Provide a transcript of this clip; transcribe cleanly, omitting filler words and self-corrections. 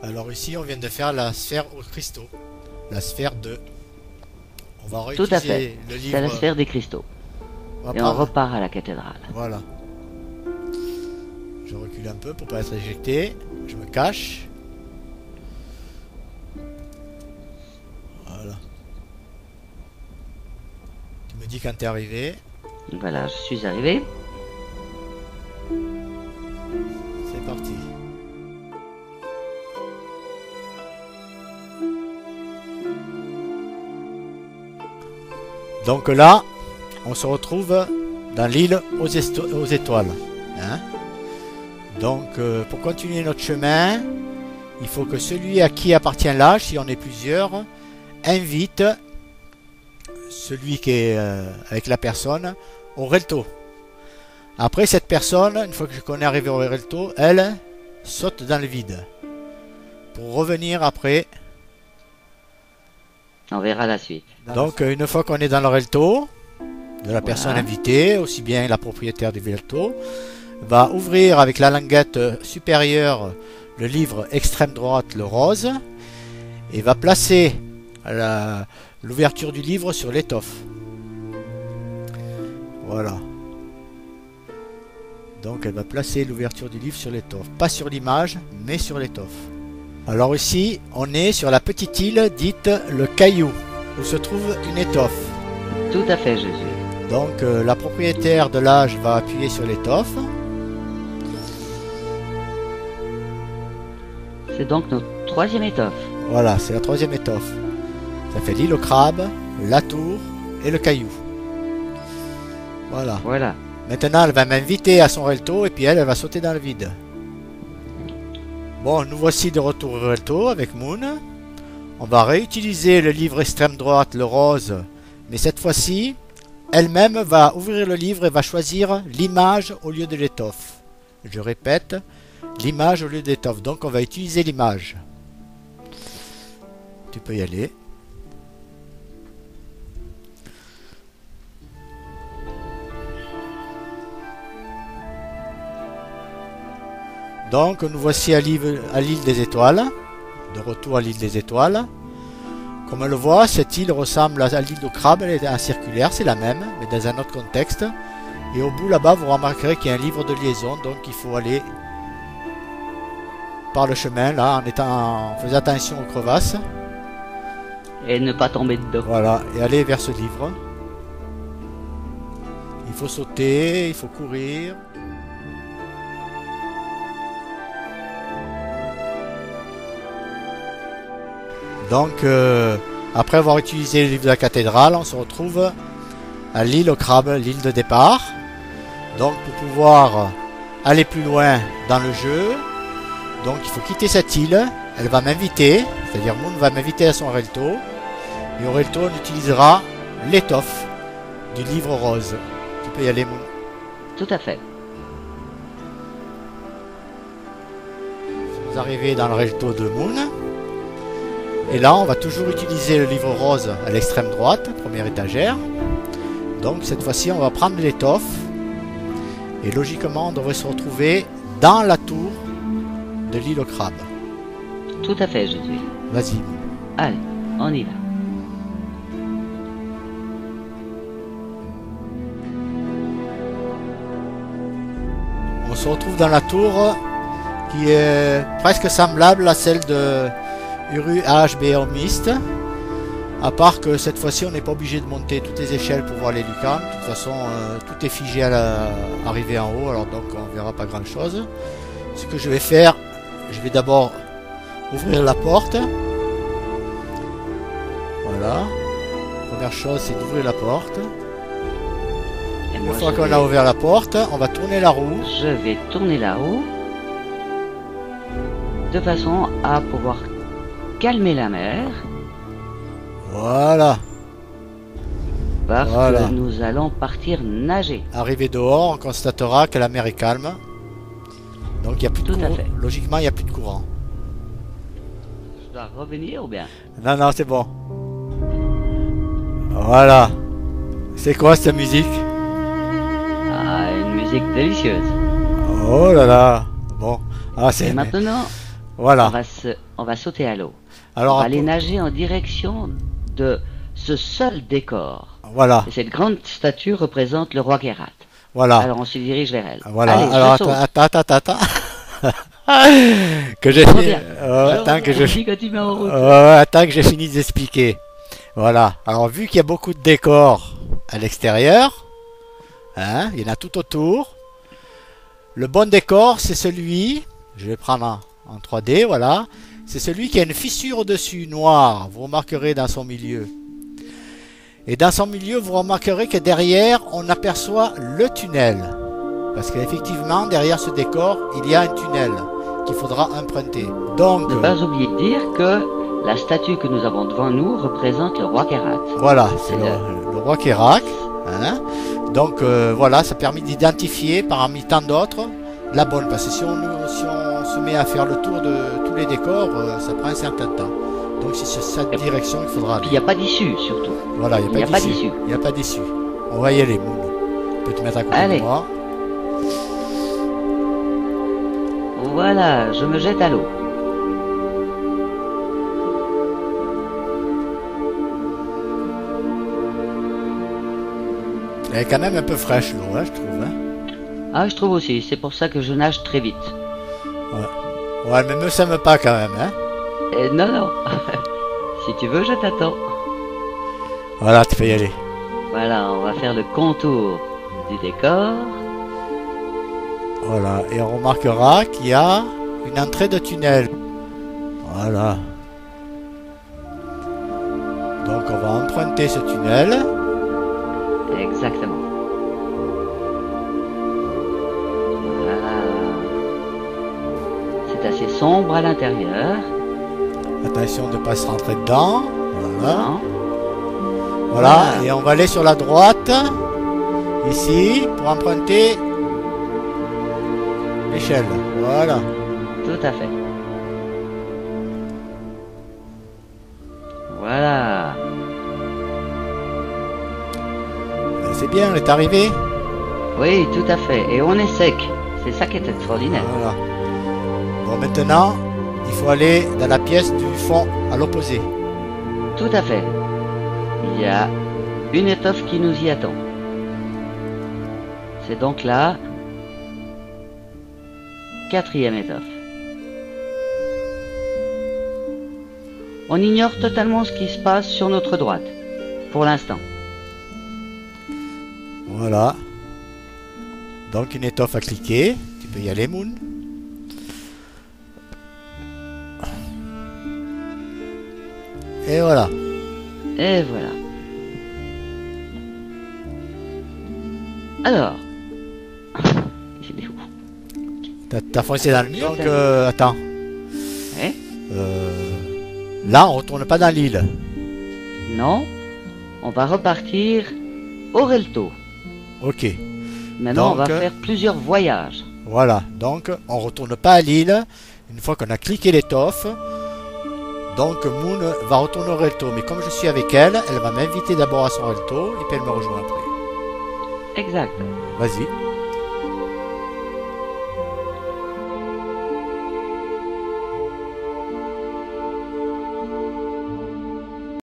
Alors ici, on vient de faire la sphère aux cristaux. La sphère de... On va Tout à fait. réutiliser le livre... C'est la sphère des cristaux. Et on repart à la cathédrale. Voilà. Je recule un peu pour pas être éjecté. Je me cache. Voilà. Tu me dis quand t'es arrivé. Voilà, je suis arrivé. C'est parti. Donc là, on se retrouve dans l'île aux étoiles. Hein? Donc, pour continuer notre chemin, il faut que celui à qui appartient l'âge, si on est plusieurs, invite celui qui est avec la personne au relto. Après, cette personne, une fois qu'on est arrivé au relto, elle saute dans le vide. Pour revenir après. On verra la suite. Donc, une fois qu'on est dans le relto, de la personne invitée, aussi bien la propriétaire du relto, va ouvrir avec la languette supérieure le livre extrême droite, le rose, et va placer l'ouverture du livre sur l'étoffe. Voilà. Donc elle va placer l'ouverture du livre sur l'étoffe. Pas sur l'image, mais sur l'étoffe. Alors ici, on est sur la petite île dite le Caillou, où se trouve une étoffe. Tout à fait, Jésus. Donc la propriétaire de l'âge va appuyer sur l'étoffe. C'est donc notre troisième étoffe. Voilà, c'est la troisième étoffe. Ça fait l'île au crabe, la tour et le caillou. Voilà. Voilà. Maintenant, elle va m'inviter à son relto et puis elle va sauter dans le vide. Bon, nous voici de retour au relto avec Moon. On va réutiliser le livre extrême droite, le rose, mais cette fois-ci, elle-même va ouvrir le livre et va choisir l'image au lieu de l'étoffe. Je répète, l'image au lieu de l'étoffe. Donc, on va utiliser l'image. Tu peux y aller. Donc nous voici à l'île des étoiles, de retour à l'île des étoiles. Comme on le voit, cette île ressemble à l'île de crabe, elle est un circulaire, c'est la même, mais dans un autre contexte. Et au bout là-bas, vous remarquerez qu'il y a un livre de liaison, donc il faut aller par le chemin, là, en faisant attention aux crevasses. Et ne pas tomber dedans. Voilà, et aller vers ce livre. Il faut sauter, il faut courir. Donc, après avoir utilisé le livre de la cathédrale, on se retrouve à l'île au crabe, l'île de départ. Donc, pour pouvoir aller plus loin dans le jeu, donc il faut quitter cette île. Elle va m'inviter, c'est-à-dire Moon va m'inviter à son relto. Et au relto, on utilisera l'étoffe du livre rose. Tu peux y aller, Moon. Tout à fait. Vous arrivez dans le relto de Moon. Et là, on va toujours utiliser le livre rose à l'extrême droite, première étagère. Donc, cette fois-ci, on va prendre l'étoffe. Et logiquement, on devrait se retrouver dans la tour de l'île au crabe. Tout à fait, Jésus. Vas-y. Allez, on y va. On se retrouve dans la tour qui est presque semblable à celle de Uru HBO Mist, à part que cette fois-ci on n'est pas obligé de monter toutes les échelles pour voir les lucans. De toute façon tout est figé à l'arrivée en haut, alors donc on verra pas grand chose. Ce que je vais faire, je vais d'abord ouvrir la porte. Voilà, première chose c'est d'ouvrir la porte. Une fois qu'on a ouvert la porte, on va tourner la roue. Je vais tourner la roue de façon à pouvoir calmer la mer. Voilà. Parce que nous allons partir nager. Arrivé dehors, on constatera que la mer est calme. Donc il n'y a plus de courant. Logiquement, il n'y a plus de courant. Je dois revenir ou bien? Non, non, c'est bon. Voilà. C'est quoi cette musique? Ah, une musique délicieuse. Oh là là. Bon. Ah, c'est... Et maintenant, Voilà. On va sauter à l'eau. Alors, on va aller nager en direction de ce seul décor. Voilà. Et cette grande statue représente le roi Kérat. Voilà. Alors on se dirige vers elle. Voilà. Allez, alors attends. Que j'ai fini. Attends que attends que j'ai fini d'expliquer. Voilà. Alors vu qu'il y a beaucoup de décors à l'extérieur, hein, il y en a tout autour. Le bon décor, c'est celui. Je vais prendre en 3D. Voilà. C'est celui qui a une fissure au-dessus, noire. Vous remarquerez dans son milieu. Et dans son milieu, vous remarquerez que derrière, on aperçoit le tunnel. Parce qu'effectivement, derrière ce décor, il y a un tunnel qu'il faudra emprunter. Donc, ne pas oublier de dire que la statue que nous avons devant nous représente le roi Kérat. Voilà, c'est le roi Kérat. Hein. Donc, voilà, ça permet d'identifier parmi tant d'autres la bonne. Parce que si on se met à faire le tour de tous les décors, ça prend un certain temps. Donc c'est sur cette direction qu'il faudra aller. Puis il n'y a pas d'issue surtout. Voilà, il n'y a pas d'issue. Il n'y a pas d'issue. On va y aller, Moon. Tu peux te mettre à côté de moi. Voilà, je me jette à l'eau. Elle est quand même un peu fraîche l'eau, hein, je trouve. Hein. Ah, je trouve aussi. C'est pour ça que je nage très vite. Ouais, ouais, mais me sème pas quand même, hein. Non. Si tu veux, je t'attends. Voilà, tu peux y aller. Voilà, on va faire le contour du décor. Voilà, et on remarquera qu'il y a une entrée de tunnel. Voilà. Donc on va emprunter ce tunnel. Exactement. Voilà. C'est assez sombre à l'intérieur. Attention de ne pas se rentrer dedans. Voilà. Non. Voilà, et on va aller sur la droite, ici, pour emprunter l'échelle. Voilà. Tout à fait. Voilà. C'est bien, on est arrivé. Oui, tout à fait. Et on est sec. C'est ça qui est extraordinaire. Voilà. Bon, maintenant, il faut aller dans la pièce du fond à l'opposé. Tout à fait. Il y a une étoffe qui nous y attend. C'est donc la 4e étoffe. On ignore totalement ce qui se passe sur notre droite, pour l'instant. Voilà. Donc une étoffe à cliquer. Tu peux y aller, Moon. Et voilà. Et voilà. Alors. Il est où? T'as foncé dans le mur. Donc, attends. Ouais. Là, on retourne pas dans l'île. Non. On va repartir au Relto. Ok. Maintenant, donc, on va faire plusieurs voyages. Voilà. Donc, on retourne pas à l'île. Une fois qu'on a cliqué l'étoffe. Donc, Moon va retourner au Relto. Mais comme je suis avec elle, elle va m'inviter d'abord à son Relto. Et puis elle me rejoint après. Exact. Vas-y.